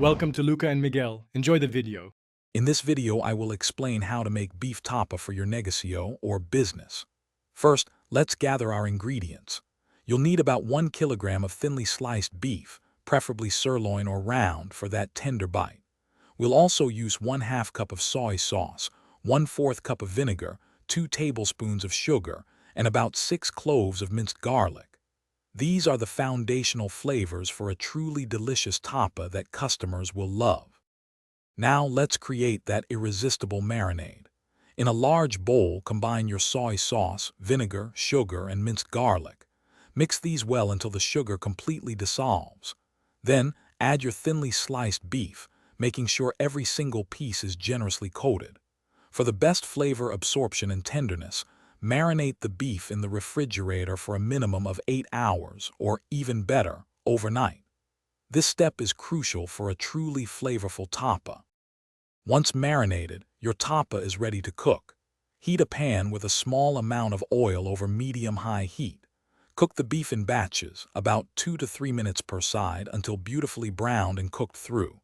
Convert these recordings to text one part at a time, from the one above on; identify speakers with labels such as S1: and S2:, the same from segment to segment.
S1: Welcome to Luca and Miguel. Enjoy the video.
S2: In this video, I will explain how to make beef tapa for your negosyo or business. First, let's gather our ingredients. You'll need about 1 kilogram of thinly sliced beef, preferably sirloin or round for that tender bite. We'll also use 1/2 cup of soy sauce, 1/4 cup of vinegar, 2 tablespoons of sugar, and about 6 cloves of minced garlic. These are the foundational flavors for a truly delicious tapa that customers will love. Now let's create that irresistible marinade. In a large bowl, combine your soy sauce, vinegar, sugar, and minced garlic. Mix these well until the sugar completely dissolves. Then add your thinly sliced beef, making sure every single piece is generously coated. For the best flavor absorption and tenderness, marinate the beef in the refrigerator for a minimum of 8 hours, or even better, overnight. This step is crucial for a truly flavorful tapa. Once marinated, your tapa is ready to cook. Heat a pan with a small amount of oil over medium-high heat. Cook the beef in batches, about 2 to 3 minutes per side, until beautifully browned and cooked through.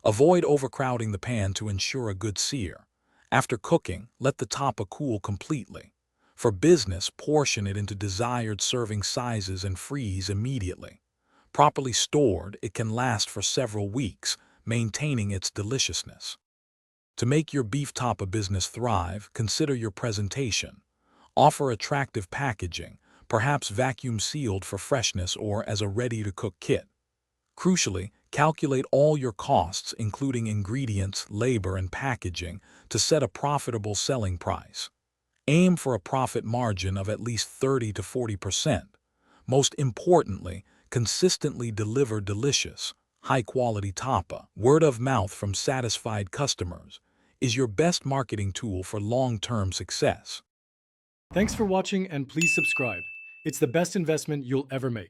S2: Avoid overcrowding the pan to ensure a good sear. After cooking, let the tapa cool completely. For business, portion it into desired serving sizes and freeze immediately. Properly stored, it can last for several weeks, maintaining its deliciousness. To make your beef tapa business thrive, consider your presentation. Offer attractive packaging, perhaps vacuum sealed for freshness or as a ready-to-cook kit. Crucially, calculate all your costs, including ingredients, labor, and packaging, to set a profitable selling price. Aim for a profit margin of at least 30 to 40%. Most importantly, consistently deliver delicious, high-quality tapa. Word of mouth from satisfied customers is your best marketing tool for long-term success.
S1: Thanks for watching and please subscribe. It's the best investment you'll ever make.